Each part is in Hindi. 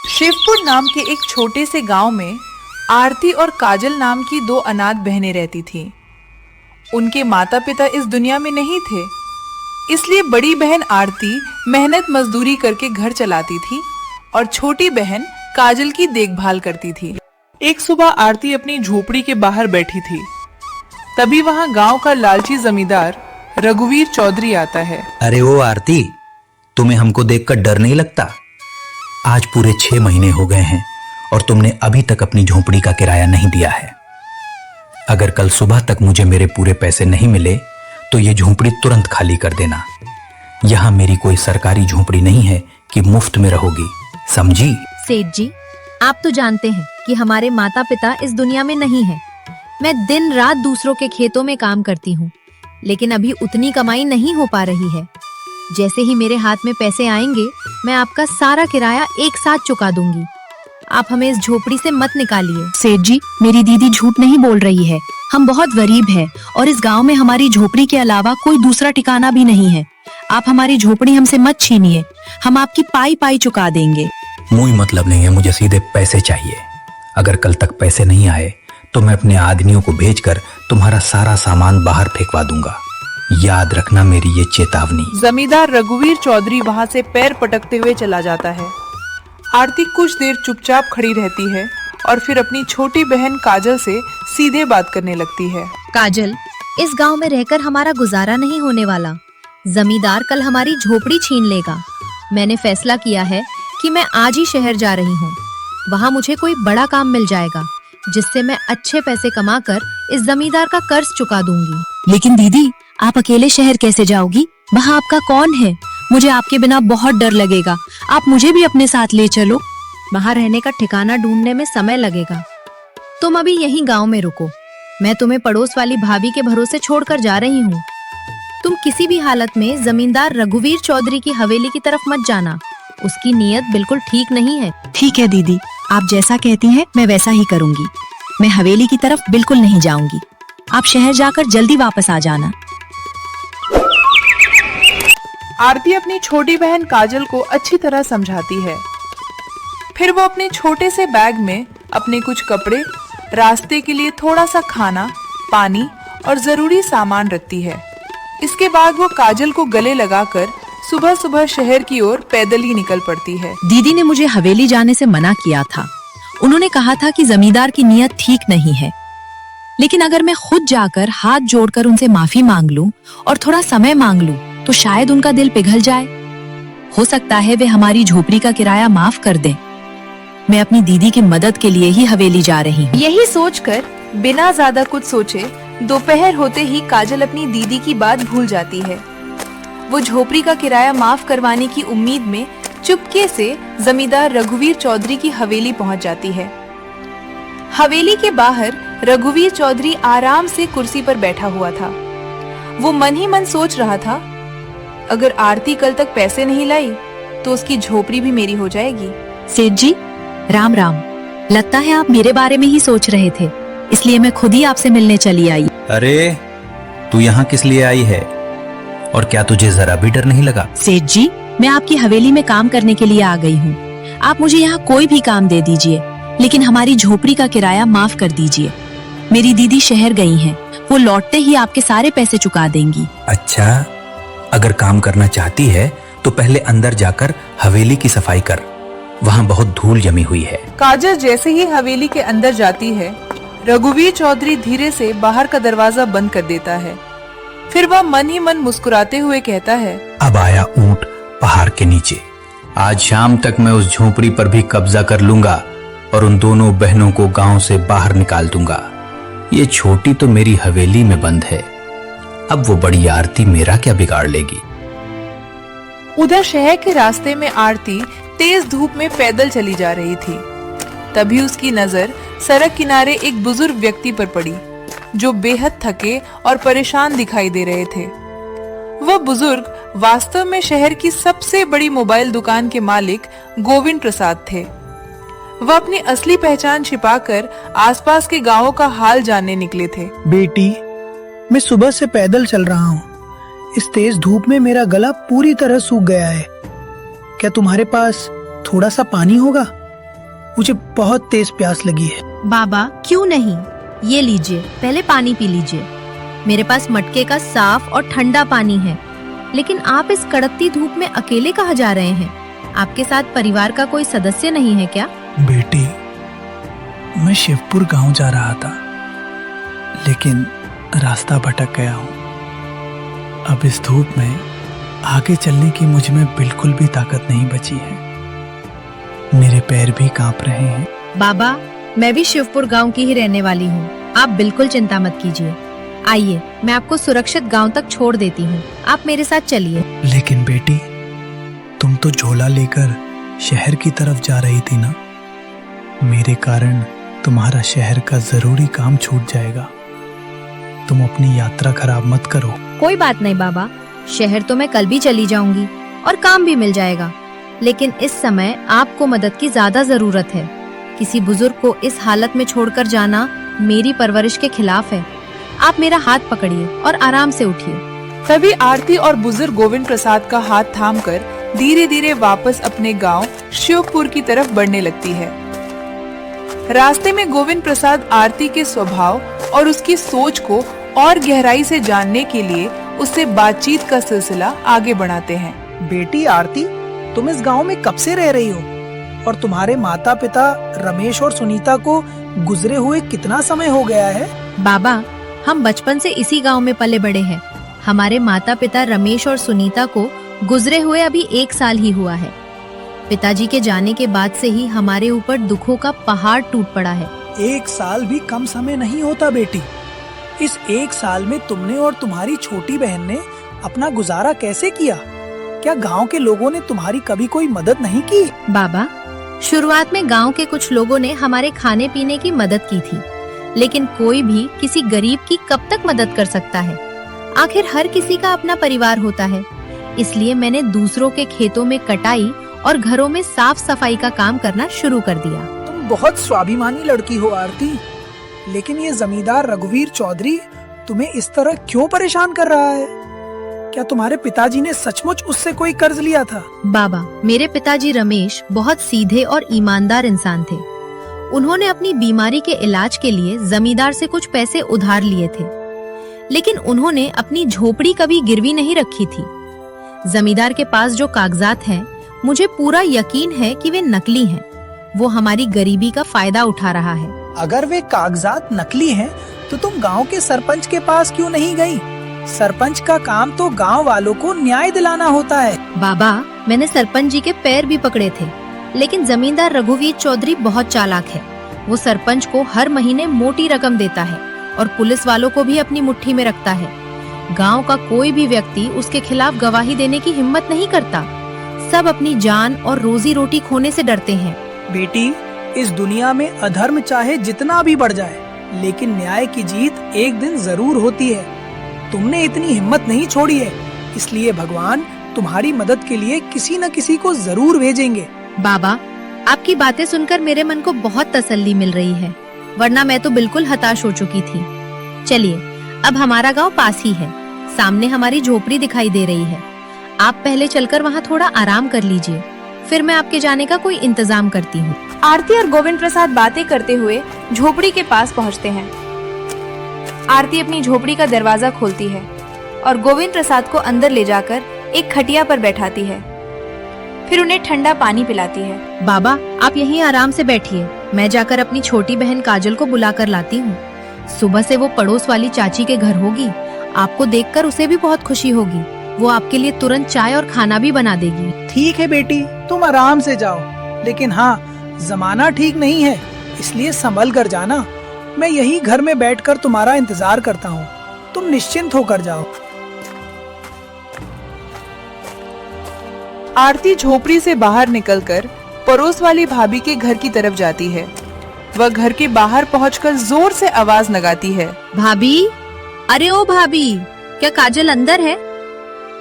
शिवपुर नाम के एक छोटे से गांव में आरती और काजल नाम की दो अनाथ बहनें रहती थीं। उनके माता पिता इस दुनिया में नहीं थे, इसलिए बड़ी बहन आरती मेहनत मजदूरी करके घर चलाती थी और छोटी बहन काजल की देखभाल करती थी। एक सुबह आरती अपनी झोपड़ी के बाहर बैठी थी, तभी वहां गांव का लालची जमींदार रघुवीर चौधरी आता है। अरे ओ आरती, तुम्हें हमको देखकर डर नहीं लगता? आज पूरे 6 महीने हो गए हैं और तुमने अभी तक अपनी झोपड़ी का किराया नहीं दिया है। अगर कल सुबह तक मुझे मेरे पूरे पैसे नहीं मिले तो ये झोपड़ी तुरंत खाली कर देना। यहाँ मेरी कोई सरकारी झोपड़ी नहीं है कि मुफ्त में रहोगी, समझी? सेठ जी, आप तो जानते हैं कि हमारे माता पिता इस दुनिया में नहीं हैं। मैं दिन रात दूसरों के खेतों में काम करती हूँ, लेकिन अभी उतनी कमाई नहीं हो पा रही है। जैसे ही मेरे हाथ में पैसे आएंगे, मैं आपका सारा किराया एक साथ चुका दूंगी। आप हमें इस झोपड़ी से मत निकालिए। सेठ जी, मेरी दीदी झूठ नहीं बोल रही है। हम बहुत गरीब हैं और इस गांव में हमारी झोपड़ी के अलावा कोई दूसरा ठिकाना भी नहीं है। आप हमारी झोपड़ी हमसे मत छीनिए, हम आपकी पाई पाई चुका देंगे। मुझे मतलब नहीं है, मुझे सीधे पैसे चाहिए। अगर कल तक पैसे नहीं आए तो मैं अपने आदमियों को भेजकर तुम्हारा सारा सामान बाहर फेंकवा दूंगा। याद रखना मेरी ये चेतावनी। जमींदार रघुवीर चौधरी वहां से पैर पटकते हुए चला जाता है। आरती कुछ देर चुपचाप खड़ी रहती है और फिर अपनी छोटी बहन काजल से सीधे बात करने लगती है। काजल, इस गांव में रहकर हमारा गुजारा नहीं होने वाला। जमींदार कल हमारी झोपड़ी छीन लेगा। मैंने फैसला किया है कि मैं आज ही शहर जा रही हूँ। वहाँ मुझे कोई बड़ा काम मिल जाएगा जिससे मैं अच्छे पैसे कमाकर इस जमींदार का कर्ज चुका दूंगी। लेकिन दीदी, आप अकेले शहर कैसे जाओगी? वहाँ आपका कौन है? मुझे आपके बिना बहुत डर लगेगा। आप मुझे भी अपने साथ ले चलो। वहाँ रहने का ठिकाना ढूंढने में समय लगेगा। तुम अभी यहीं गांव में रुको। मैं तुम्हें पड़ोस वाली भाभी के भरोसे छोड़कर जा रही हूँ। तुम किसी भी हालत में जमींदार रघुवीर चौधरी की हवेली की तरफ मत जाना। उसकी नीयत बिल्कुल ठीक नहीं है। ठीक है दीदी, आप जैसा कहती हैं मैं वैसा ही करूँगी। मैं हवेली की तरफ बिल्कुल नहीं जाऊंगी। आप शहर जाकर जल्दी वापस आ जाना। आरती अपनी छोटी बहन काजल को अच्छी तरह समझाती है। फिर वो अपने छोटे से बैग में अपने कुछ कपड़े, रास्ते के लिए थोड़ा सा खाना, पानी और जरूरी सामान रखती है। इसके बाद वो काजल को गले लगाकर सुबह सुबह शहर की ओर पैदल ही निकल पड़ती है। दीदी ने मुझे हवेली जाने से मना किया था। उन्होंने कहा था कि जमींदार की नीयत ठीक नहीं है, लेकिन अगर मैं खुद जाकर हाथ जोड़कर उनसे माफी मांग लूं और थोड़ा समय मांग लूं तो शायद उनका दिल पिघल जाए। हो सकता है वे हमारी झोपड़ी का किराया माफ कर दें। मैं अपनी दीदी की मदद के लिए ही हवेली जा रही हूँ। यही सोचकर बिना ज्यादा कुछ सोचे दोपहर होते ही काजल अपनी दीदी की बात भूल जाती है। वो झोपड़ी का किराया माफ करवाने की उम्मीद में चुपके से जमींदार रघुवीर चौधरी की हवेली पहुंच जाती है। हवेली के बाहर रघुवीर चौधरी आराम से कुर्सी पर बैठा हुआ था। वो मन ही मन सोच रहा था, अगर आरती कल तक पैसे नहीं लाई तो उसकी झोपड़ी भी मेरी हो जाएगी। सेठ जी, राम राम। लगता है आप मेरे बारे में ही सोच रहे थे, इसलिए मैं खुद ही आपसे मिलने चली आई। अरे, तू यहाँ किस लिए आई है? और क्या तुझे जरा भी डर नहीं लगा? सेठ जी, मैं आपकी हवेली में काम करने के लिए आ गई हूँ। आप मुझे यहाँ कोई भी काम दे दीजिए, लेकिन हमारी झोपड़ी का किराया माफ कर दीजिए। मेरी दीदी शहर गई हैं, वो लौटते ही आपके सारे पैसे चुका देंगी। अच्छा, अगर काम करना चाहती है तो पहले अंदर जाकर हवेली की सफाई कर, वहाँ बहुत धूल जमी हुई है। काजल जैसे ही हवेली के अंदर जाती है, रघुवीर चौधरी धीरे से बाहर का दरवाजा बंद कर देता है। फिर वह मन ही मन मुस्कुराते हुए कहता है, अब आया ऊंट पहाड़ के नीचे। आज शाम तक मैं उस झोपड़ी पर भी कब्जा कर लूंगा और उन दोनों बहनों को गांव से बाहर निकाल दूंगा। ये छोटी तो मेरी हवेली में बंद है, अब वो बड़ी आरती मेरा क्या बिगाड़ लेगी। उधर शहर के रास्ते में आरती तेज धूप में पैदल चली जा रही थी। तभी उसकी नजर सड़क किनारे एक बुजुर्ग व्यक्ति पर पड़ी, जो बेहद थके और परेशान दिखाई दे रहे थे। वह बुजुर्ग वास्तव में शहर की सबसे बड़ी मोबाइल दुकान के मालिक गोविंद प्रसाद थे। वह अपनी असली पहचान छिपाकर आसपास के गांवों का हाल जानने निकले थे। बेटी, मैं सुबह से पैदल चल रहा हूँ। इस तेज धूप में मेरा गला पूरी तरह सूख गया है। क्या तुम्हारे पास थोड़ा सा पानी होगा? मुझे बहुत तेज प्यास लगी है। बाबा क्यों नहीं, ये लीजिए, पहले पानी पी लीजिए। मेरे पास मटके का साफ और ठंडा पानी है। लेकिन आप इस कड़कती धूप में अकेले कहाँ जा रहे हैं? आपके साथ परिवार का कोई सदस्य नहीं है क्या? बेटी, मैं शिवपुर गांव जा रहा था, लेकिन रास्ता भटक गया हूँ। अब इस धूप में आगे चलने की मुझ में बिल्कुल भी ताकत नहीं बची है। मेरे पैर भी कांप रहे हैं। बाबा, मैं भी शिवपुर गांव की ही रहने वाली हूँ। आप बिल्कुल चिंता मत कीजिए। आइए, मैं आपको सुरक्षित गांव तक छोड़ देती हूँ। आप मेरे साथ चलिए। लेकिन बेटी, तुम तो झोला लेकर शहर की तरफ जा रही थी ना। मेरे कारण तुम्हारा शहर का जरूरी काम छूट जाएगा। तुम अपनी यात्रा खराब मत करो। कोई बात नहीं बाबा, शहर तो मैं कल भी चली जाऊंगी और काम भी मिल जाएगा। लेकिन इस समय आपको मदद की ज्यादा जरूरत है। किसी बुजुर्ग को इस हालत में छोड़कर जाना मेरी परवरिश के खिलाफ है। आप मेरा हाथ पकड़िए और आराम से उठिए। तभी आरती और बुजुर्ग गोविंद प्रसाद का हाथ थामकर धीरे धीरे वापस अपने गांव शिवपुर की तरफ बढ़ने लगती है। रास्ते में गोविंद प्रसाद आरती के स्वभाव और उसकी सोच को और गहराई से जानने के लिए उससे बातचीत का सिलसिला आगे बढ़ाते हैं। बेटी आरती, तुम इस गांव में कब से रह रही हो? और तुम्हारे माता पिता रमेश और सुनीता को गुजरे हुए कितना समय हो गया है? बाबा, हम बचपन से इसी गांव में पले बड़े हैं। हमारे माता पिता रमेश और सुनीता को गुजरे हुए अभी 1 साल ही हुआ है। पिताजी के जाने के बाद से ही हमारे ऊपर दुखों का पहाड़ टूट पड़ा है। 1 साल भी कम समय नहीं होता बेटी। इस 1 साल में तुमने और तुम्हारी छोटी बहन ने अपना गुजारा कैसे किया? क्या गांव के लोगों ने तुम्हारी कभी कोई मदद नहीं की? बाबा, शुरुआत में गांव के कुछ लोगों ने हमारे खाने पीने की मदद की थी, लेकिन कोई भी किसी गरीब की कब तक मदद कर सकता है? आखिर हर किसी का अपना परिवार होता है। इसलिए मैंने दूसरों के खेतों में कटाई और घरों में साफ सफाई का काम करना शुरू कर दिया। तुम बहुत स्वाभिमानी लड़की हो आरती, लेकिन ये जमींदार रघुवीर चौधरी तुम्हें इस तरह क्यों परेशान कर रहा है? क्या तुम्हारे पिताजी ने सचमुच उससे कोई कर्ज लिया था? बाबा, मेरे पिताजी रमेश बहुत सीधे और ईमानदार इंसान थे। उन्होंने अपनी बीमारी के इलाज के लिए जमींदार से कुछ पैसे उधार लिए थे, लेकिन उन्होंने अपनी झोपड़ी कभी गिरवी नहीं रखी थी। जमींदार के पास जो कागजात हैं, मुझे पूरा यकीन है कि वे नकली हैं। वो हमारी गरीबी का फायदा उठा रहा है। अगर वे कागजात नकली हैं, तो तुम गांव के सरपंच के पास क्यों नहीं गई? सरपंच का काम तो गांव वालों को न्याय दिलाना होता है। बाबा, मैंने सरपंच जी के पैर भी पकड़े थे, लेकिन जमींदार रघुवीर चौधरी बहुत चालाक है। वो सरपंच को हर महीने मोटी रकम देता है और पुलिस वालों को भी अपनी मुट्ठी में रखता है। गांव का कोई भी व्यक्ति उसके खिलाफ गवाही देने की हिम्मत नहीं करता। सब अपनी जान और रोजी रोटी खोने से डरते हैं। बेटी, इस दुनिया में अधर्म चाहे जितना भी बढ़ जाए, लेकिन न्याय की जीत एक दिन जरूर होती है। तुमने इतनी हिम्मत नहीं छोड़ी है, इसलिए भगवान तुम्हारी मदद के लिए किसी न किसी को जरूर भेजेंगे। बाबा, आपकी बातें सुनकर मेरे मन को बहुत तसल्ली मिल रही है, वरना मैं तो बिल्कुल हताश हो चुकी थी। चलिए, अब हमारा गांव पास ही है। सामने हमारी झोपड़ी दिखाई दे रही है। आप पहले चलकर वहाँ थोड़ा आराम कर लीजिए, फिर मैं आपके जाने का कोई इंतजाम करती हूँ। आरती और गोविंद प्रसाद बातें करते हुए झोपड़ी के पास पहुँचते हैं। आरती अपनी झोपड़ी का दरवाजा खोलती है और गोविंद प्रसाद को अंदर ले जाकर एक खटिया पर बैठाती है। फिर उन्हें ठंडा पानी पिलाती है। बाबा, आप यहीं आराम से बैठिए, मैं जाकर अपनी छोटी बहन काजल को बुलाकर लाती हूँ। सुबह से वो पड़ोस वाली चाची के घर होगी। आपको देखकर उसे भी बहुत खुशी होगी। वो आपके लिए तुरंत चाय और खाना भी बना देगी। ठीक है बेटी, तुम आराम से जाओ, लेकिन हाँ, जमाना ठीक नहीं है, इसलिए संभल कर जाना। मैं यही घर में बैठकर तुम्हारा इंतजार करता हूँ। तुम निश्चिंत होकर जाओ। आरती झोपड़ी से बाहर निकलकर पड़ोस वाली भाभी के घर की तरफ जाती है। वह घर के बाहर पहुंचकर जोर से आवाज लगाती है। भाभी, अरे ओ भाभी, क्या काजल अंदर है?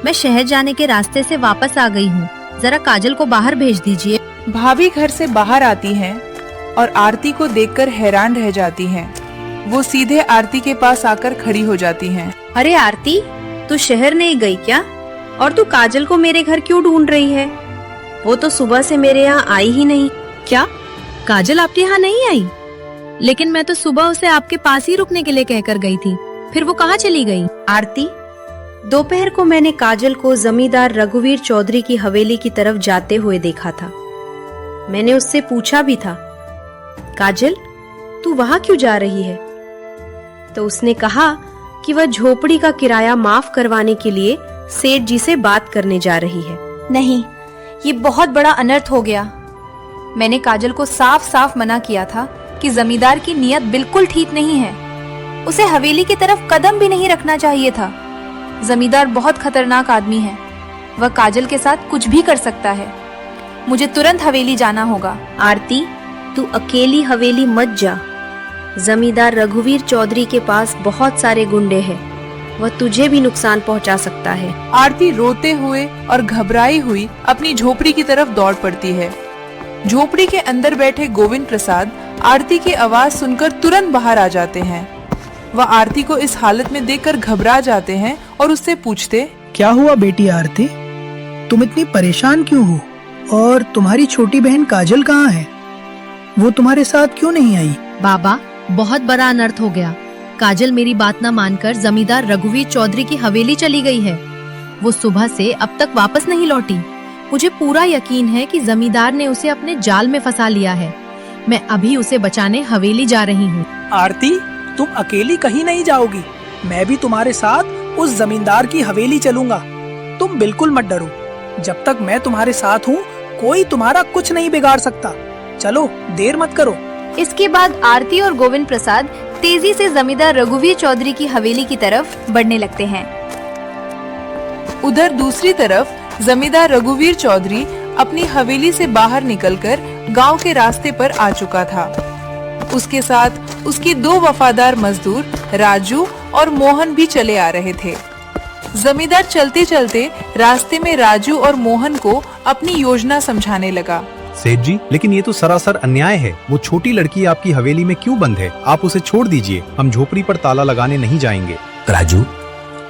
मैं शहर जाने के रास्ते से वापस आ गई हूँ, जरा काजल को बाहर भेज दीजिए। भाभी घर से बाहर आती हैं और आरती को देखकर हैरान रह जाती हैं। वो सीधे आरती के पास आकर खड़ी हो जाती हैं। अरे आरती, तू शहर नहीं गई क्या? और तू काजल को मेरे घर क्यों ढूंढ रही है? वो तो सुबह से मेरे यहाँ आई ही नहीं। क्या काजल आपके यहाँ नहीं आई? लेकिन मैं तो सुबह उसे आपके पास ही रुकने के लिए कहकर गई थी, फिर वो कहाँ चली गई? आरती, दोपहर को मैंने काजल को जमींदार रघुवीर चौधरी की हवेली की तरफ जाते हुए देखा था। मैंने उससे पूछा भी था, काजल तू वहां क्यों जा रही है? तो उसने कहा कि वह झोपड़ी का किराया माफ करवाने के लिए सेठ जी से बात करने जा रही है। नहीं, ये बहुत बड़ा अनर्थ हो गया। मैंने काजल को साफ साफ मना किया था कि जमींदार की नीयत बिल्कुल ठीक नहीं है। उसे हवेली की तरफ कदम भी नहीं रखना चाहिए था। जमींदार बहुत खतरनाक आदमी है। वह काजल के साथ कुछ भी कर सकता है। मुझे तुरंत हवेली जाना होगा। आरती, तू अकेली हवेली मत जा। जमींदार रघुवीर चौधरी के पास बहुत सारे गुंडे हैं। वह तुझे भी नुकसान पहुंचा सकता है। आरती रोते हुए और घबराई हुई अपनी झोपड़ी की तरफ दौड़ पड़ती है। झोपड़ी के अंदर बैठे गोविंद प्रसाद आरती की आवाज सुनकर तुरंत बाहर आ जाते हैं। वह आरती को इस हालत में देखकर घबरा जाते हैं और उससे पूछते, क्या हुआ बेटी आरती, तुम इतनी परेशान क्यों हो? और तुम्हारी छोटी बहन काजल कहाँ है? वो तुम्हारे साथ क्यों नहीं आई? बाबा, बहुत बड़ा अनर्थ हो गया। काजल मेरी बात न मानकर जमींदार रघुवीर चौधरी की हवेली चली गई है। वो सुबह से अब तक वापस नहीं लौटी। मुझे पूरा यकीन है कि जमींदार ने उसे अपने जाल में फंसा लिया है। मैं अभी उसे बचाने हवेली जा रही हूँ। आरती, तुम अकेली कहीं नहीं जाओगी। मैं भी तुम्हारे साथ उस जमींदार की हवेली चलूंगा। तुम बिल्कुल मत डरो। जब तक मैं तुम्हारे साथ हूँ, कोई तुम्हारा कुछ नहीं बिगाड़ सकता। चलो, देर मत करो। इसके बाद आरती और गोविंद प्रसाद तेजी से जमींदार रघुवीर चौधरी की हवेली की तरफ बढ़ने लगते हैं। उधर दूसरी तरफ जमींदार रघुवीर चौधरी अपनी हवेली से बाहर निकलकर गांव के रास्ते पर आ चुका था। उसके साथ उसकी दो वफादार मजदूर राजू और मोहन भी चले आ रहे थे। जमींदार चलते चलते रास्ते में राजू और मोहन को अपनी योजना समझाने लगा। सेठ जी, लेकिन ये तो सरासर अन्याय है। वो छोटी लड़की आपकी हवेली में क्यों बंद है? आप उसे छोड़ दीजिए। हम झोपड़ी पर ताला लगाने नहीं जाएंगे। राजू,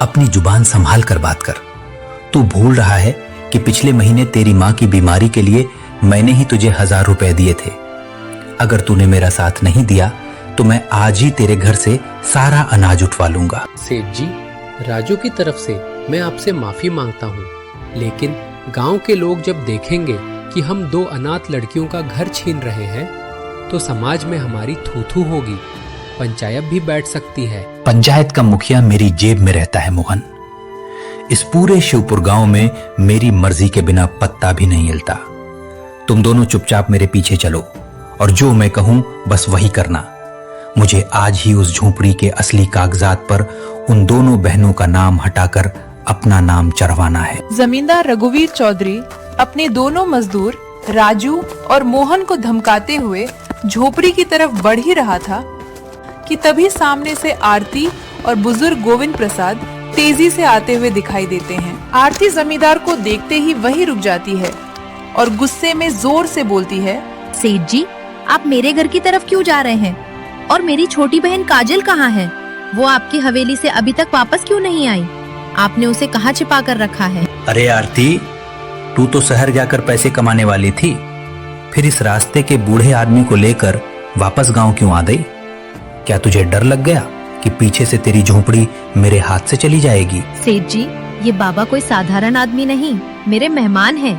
अपनी जुबान संभाल कर बात कर। तू भूल रहा है कि पिछले महीने तेरी माँ की बीमारी के लिए मैंने ही तुझे 1000 रुपए दिए थे। अगर तूने मेरा साथ नहीं दिया तो मैं आज ही तेरे घर से सारा अनाज उठवा लूंगा। सेठ जी, राजू की तरफ से मैं आपसे माफी मांगता हूँ, लेकिन गांव के लोग जब देखेंगे कि हम 2 अनाथ लड़कियों का घर छीन रहे हैं तो समाज में हमारी थू-थू होगी। पंचायत भी बैठ सकती है। पंचायत का मुखिया मेरी जेब में रहता है मोहन। इस पूरे शिवपुर गांव में मेरी मर्जी के बिना पत्ता भी नहीं हिलता। तुम दोनों चुपचाप मेरे पीछे चलो और जो मैं कहूं बस वही करना। मुझे आज ही उस झोपड़ी के असली कागजात पर उन दोनों बहनों का नाम हटाकर अपना नाम चढ़वाना है। जमींदार रघुवीर चौधरी अपने दोनों मजदूर राजू और मोहन को धमकाते हुए झोपड़ी की तरफ बढ़ ही रहा था कि तभी सामने से आरती और बुजुर्ग गोविंद प्रसाद तेजी से आते हुए दिखाई देते हैं। आरती जमींदार को देखते ही वहीं रुक जाती है और गुस्से में जोर से बोलती है, सेठ जी, आप मेरे घर की तरफ क्यों जा रहे हैं? और मेरी छोटी बहन काजल कहाँ है? वो आपकी हवेली से अभी तक वापस क्यों नहीं आई? आपने उसे कहाँ छिपा कर रखा है? अरे आरती, तू तो शहर जाकर पैसे कमाने वाली थी, फिर इस रास्ते के बूढ़े आदमी को लेकर वापस गांव क्यों आ गई? क्या तुझे डर लग गया कि पीछे से तेरी झोपड़ी मेरे हाथ से चली जाएगी? सेठ जी, ये बाबा कोई साधारण आदमी नहीं, मेरे मेहमान हैं।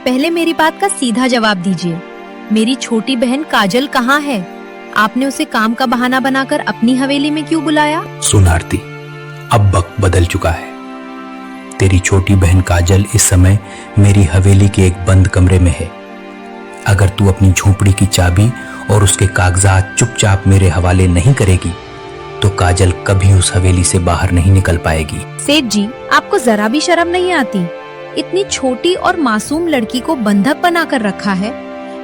पहले मेरी बात का सीधा जवाब दीजिए। मेरी छोटी बहन काजल कहाँ है? आपने उसे काम का बहाना बनाकर अपनी हवेली में क्यों बुलाया? सुन आरती, अब वक्त बदल चुका है। तेरी छोटी बहन काजल इस समय मेरी हवेली के एक बंद कमरे में है। अगर तू अपनी झोपड़ी की चाबी और उसके कागजात चुपचाप मेरे हवाले नहीं करेगी तो काजल कभी उस हवेली से बाहर नहीं निकल पाएगी। सेठ जी, आपको जरा भी शर्म नहीं आती? इतनी छोटी और मासूम लड़की को बंधक बनाकर रखा है।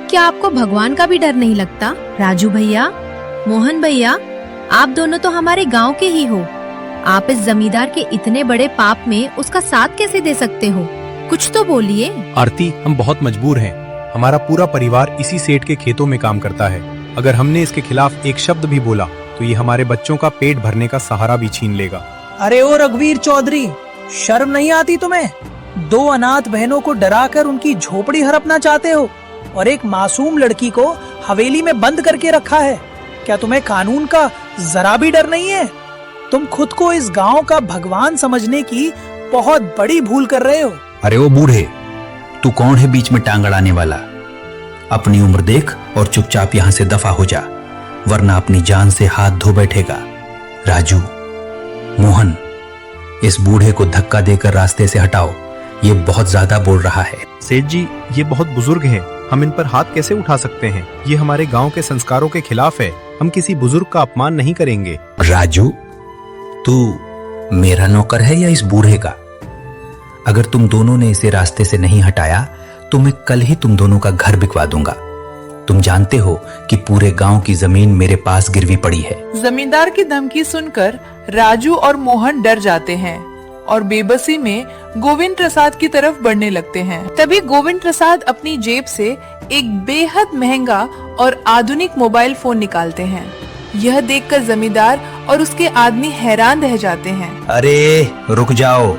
क्या आपको भगवान का भी डर नहीं लगता? राजू भैया, मोहन भैया, आप दोनों तो हमारे गांव के ही हो। आप इस जमींदार के इतने बड़े पाप में उसका साथ कैसे दे सकते हो? कुछ तो बोलिए। आरती, हम बहुत मजबूर हैं। हमारा पूरा परिवार इसी सेठ के खेतों में काम करता है। अगर हमने इसके खिलाफ एक शब्द भी बोला तो ये हमारे बच्चों का पेट भरने का सहारा भी छीन लेगा। अरे ओ रघुवीर चौधरी, शर्म नहीं आती तुम्हें? 2 अनाथ बहनों को डराकर उनकी झोपड़ी हड़पना चाहते हो? और एक मासूम लड़की को हवेली में बंद करके रखा है। क्या तुम्हें कानून का जरा भी डर नहीं है? तुम खुद को इस गांव का भगवान समझने की बहुत बड़ी भूल कर रहे हो। अरे ओ बूढ़े, तू कौन है बीच में टांग अड़ाने वाला? अपनी उम्र देख और चुपचाप यहां से दफा हो जा, वरना अपनी जान से हाथ धो बैठेगा। राजू, मोहन, इस बूढ़े को धक्का देकर रास्ते से हटाओ, ये बहुत ज्यादा बोल रहा है। सेठ जी, ये बहुत बुजुर्ग हैं, हम इन पर हाथ कैसे उठा सकते हैं? ये हमारे गांव के संस्कारों के खिलाफ है। हम किसी बुजुर्ग का अपमान नहीं करेंगे। राजू, तू मेरा नौकर है या इस बूढ़े का? अगर तुम दोनों ने इसे रास्ते से नहीं हटाया तो मैं कल ही तुम दोनों का घर बिकवा दूंगा। तुम जानते हो कि पूरे गांव की जमीन मेरे पास गिरवी पड़ी है। जमींदार की धमकी सुनकर राजू और मोहन डर जाते हैं और बेबसी में गोविंद प्रसाद की तरफ बढ़ने लगते हैं। तभी गोविंद प्रसाद अपनी जेब से एक बेहद महंगा और आधुनिक मोबाइल फोन निकालते हैं। यह देखकर जमींदार और उसके आदमी हैरान रह जाते हैं। अरे रुक जाओ,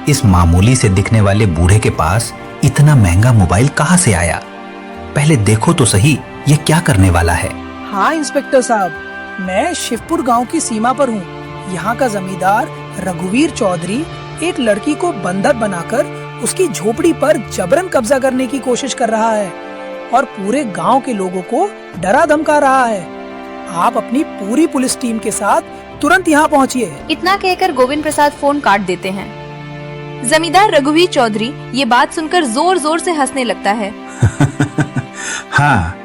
इस मामूली से दिखने वाले बूढ़े के पास इतना महंगा मोबाइल कहाँ से आया? पहले देखो तो सही, ये क्या करने वाला है। हाँ इंस्पेक्टर साहब, मैं शिवपुर गांव की सीमा पर हूँ। यहाँ का जमींदार रघुवीर चौधरी एक लड़की को बंधक बनाकर उसकी झोपड़ी पर जबरन कब्जा करने की कोशिश कर रहा है और पूरे गांव के लोगों को डरा धमका रहा है। आप अपनी पूरी पुलिस टीम के साथ तुरंत यहाँ पहुँचिए। इतना कहकर गोविंद प्रसाद फोन काट देते हैं। जमींदार रघुवीर चौधरी ये बात सुनकर जोर जोर से हंसने लगता है। हाँ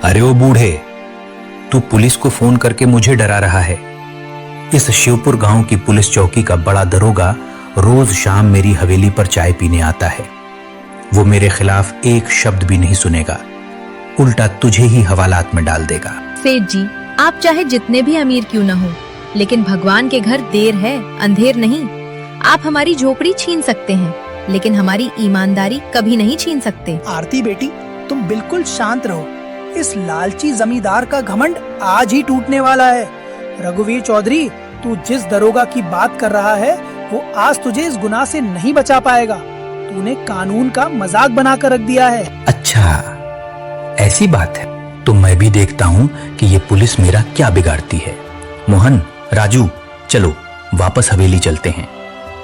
अरे ओ बूढ़े, तू पुलिस को फोन करके मुझे डरा रहा है। इस शिवपुर गांव की पुलिस चौकी का बड़ा दरोगा रोज शाम मेरी हवेली पर चाय पीने आता है। वो मेरे खिलाफ एक शब्द भी नहीं सुनेगा, उल्टा तुझे ही हवालात में डाल देगा। सेठ जी, आप चाहे जितने भी अमीर क्यों न हो, लेकिन भगवान के घर देर है अंधेर नहीं। आप हमारी झोपड़ी छीन सकते हैं, लेकिन हमारी ईमानदारी कभी नहीं छीन सकते। आरती बेटी, तुम बिल्कुल शांत रहो। इस लालची जमींदार का घमंड आज ही टूटने वाला है। रघुवीर चौधरी, तू जिस दरोगा की बात कर रहा है वो आज तुझे इस गुनाह से नहीं बचा पाएगा। तूने कानून का मजाक बनाकर रख दिया है। अच्छा, ऐसी बात है तो मैं भी देखता हूँ कि ये पुलिस मेरा क्या बिगाड़ती है। मोहन, राजू, चलो वापस हवेली चलते हैं।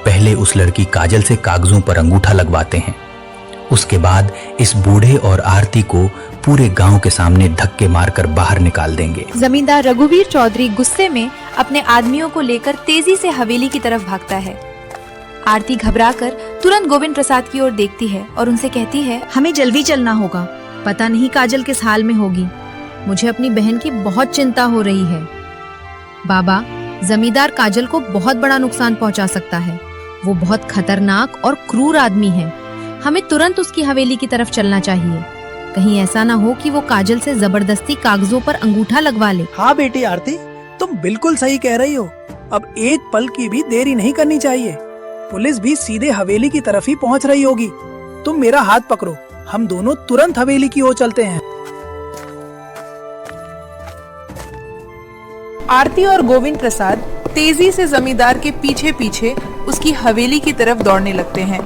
पहले उस लड़की काजल से कागजों पर अंगूठा लगवाते हैं, उसके बाद इस बूढ़े और आरती को पूरे गांव के सामने धक्के मारकर बाहर निकाल देंगे। जमींदार रघुवीर चौधरी गुस्से में अपने आदमियों को लेकर तेजी से हवेली की तरफ भागता है। आरती घबराकर तुरंत गोविंद प्रसाद की ओर देखती है और उनसे कहती है, हमें जल्दी चलना होगा, पता नहीं काजल किस हाल में होगी। मुझे अपनी बहन की बहुत चिंता हो रही है। बाबा, जमींदार काजल को बहुत बड़ा नुकसान पहुंचा सकता है। वो बहुत खतरनाक और क्रूर आदमी है। हमें तुरंत उसकी हवेली की तरफ चलना चाहिए। कहीं ऐसा ना हो कि वो काजल से जबरदस्ती कागजों पर अंगूठा लगवा ले। हाँ बेटी आरती, तुम बिल्कुल सही कह रही हो। अब एक पल की भी देरी नहीं करनी चाहिए। पुलिस भी सीधे हवेली की तरफ ही पहुंच रही होगी। तुम मेरा हाथ पकड़ो, हम दोनों तुरंत हवेली की ओर चलते हैं। आरती और गोविंद प्रसाद तेजी से जमींदार के पीछे पीछे उसकी हवेली की तरफ दौड़ने लगते हैं।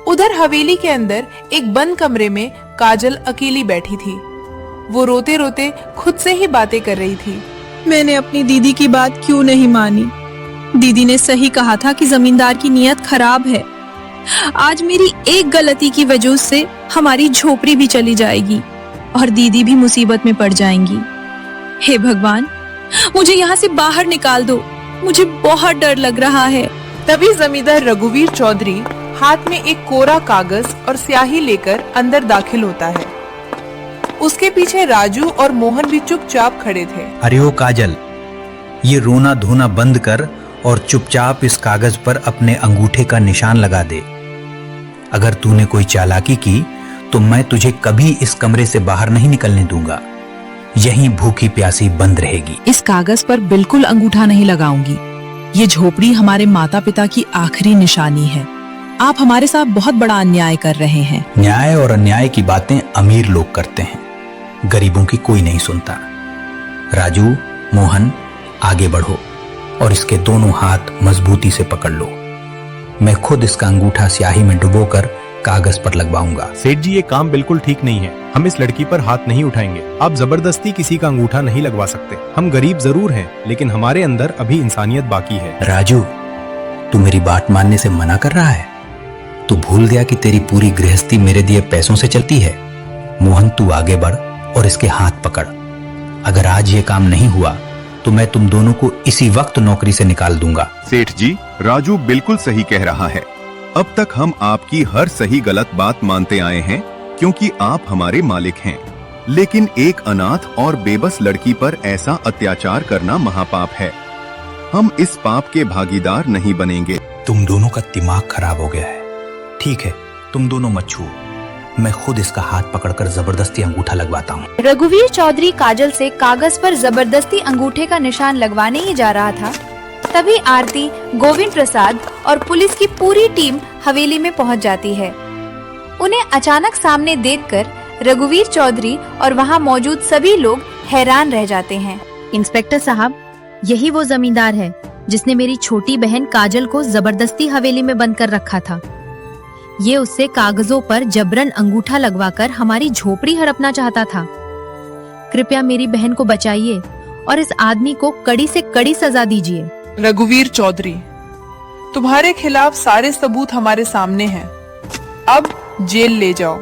उधर हवेली के अंदर एक बंद कमरे में काजल अकेली बैठी थी। वो रोते रोते खुद से ही बातें कर रही थी। मैंने अपनी दीदी की बात क्यों नहीं मानी? दीदी ने सही कहा था कि जमींदार की नीयत खराब है। आज मेरी एक गलती की वजह से हमारी झोपड़ी भी चली जाएगी और दीदी भी मुसीबत में पड़ जाएंगी। हे भगवान, मुझे यहाँ से बाहर निकाल दो, मुझे बहुत डर लग रहा है। तभी जमींदार रघुवीर चौधरी हाथ में एक कोरा कागज और स्याही लेकर अंदर दाखिल होता है। उसके पीछे राजू और मोहन भी चुपचाप खड़े थे। अरे ओ काजल, ये रोना धोना बंद कर और चुपचाप इस कागज पर अपने अंगूठे का निशान लगा दे। अगर तूने कोई चालाकी की तो मैं तुझे कभी इस कमरे से बाहर नहीं निकलने दूंगा। यहीं भूखी प्यासी बंद रहेगी। इस कागज पर बिल्कुल अंगूठा नहीं लगाऊंगी। ये झोपड़ी हमारे माता पिता की आखिरी निशानी है। आप हमारे साथ बहुत बड़ा अन्याय कर रहे हैं। न्याय और अन्याय की बातें अमीर लोग करते हैं, गरीबों की कोई नहीं सुनता। राजू, मोहन, आगे बढ़ो और इसके दोनों हाथ मजबूती से पकड़ लो। मैं खुद इसका अंगूठा स्याही में डुबोकर कागज पर लगवाऊंगा। सेठ जी, ये काम बिल्कुल ठीक नहीं है। हम इस लड़की पर हाथ नहीं उठाएंगे। आप जबरदस्ती किसी का अंगूठा नहीं लगवा सकते। हम गरीब जरूर हैं, लेकिन हमारे अंदर अभी इंसानियत बाकी है। राजू, तू मेरी बात मानने से मना कर रहा है? तू भूल गया कि तेरी पूरी गृहस्थी मेरे दिए पैसों से चलती है? मोहन, तू आगे बढ़ और इसके हाथ पकड़। अगर आज ये काम नहीं हुआ तो मैं तुम दोनों को इसी वक्त नौकरी से निकाल दूंगा। सेठ जी, राजू बिल्कुल सही कह रहा है। अब तक हम आपकी हर सही गलत बात मानते आए हैं, क्योंकि आप हमारे मालिक हैं। लेकिन एक अनाथ और बेबस लड़की पर ऐसा अत्याचार करना महापाप है। हम इस पाप के भागीदार नहीं बनेंगे। तुम दोनों का दिमाग खराब हो गया है। ठीक है, तुम दोनों मत छुओ, मैं खुद इसका हाथ पकड़कर जबरदस्ती अंगूठा लगवाता हूँ। रघुवीर चौधरी काजल से कागज पर जबरदस्ती अंगूठे का निशान लगवाने ही जा रहा था, तभी आरती, गोविंद प्रसाद और पुलिस की पूरी टीम हवेली में पहुंच जाती है। उन्हें अचानक सामने देखकर रघुवीर चौधरी और वहां मौजूद सभी लोग हैरान रह जाते हैं। इंस्पेक्टर साहब, यही वो जमींदार है जिसने मेरी छोटी बहन काजल को जबरदस्ती हवेली में बंद कर रखा था। ये उससे कागजों पर जबरन अंगूठा लगवाकर हमारी झोपड़ी हड़पना चाहता था। कृपया मेरी बहन को बचाइए और इस आदमी को कड़ी से कड़ी सजा दीजिए। रघुवीर चौधरी, तुम्हारे खिलाफ सारे सबूत हमारे सामने हैं। अब जेल ले जाओ।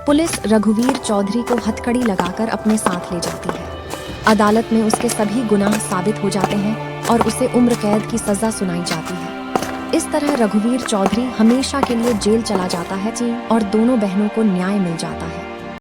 पुलिस रघुवीर चौधरी को हथकड़ी लगाकर अपने साथ ले जाती है। अदालत में उसके सभी गुनाह साबित हो जाते हैं और उसे उम्र कैद की सजा सुनाई जाती है। इस तरह रघुवीर चौधरी हमेशा के लिए जेल चला जाता है और दोनों बहनों को न्याय मिल जाता है।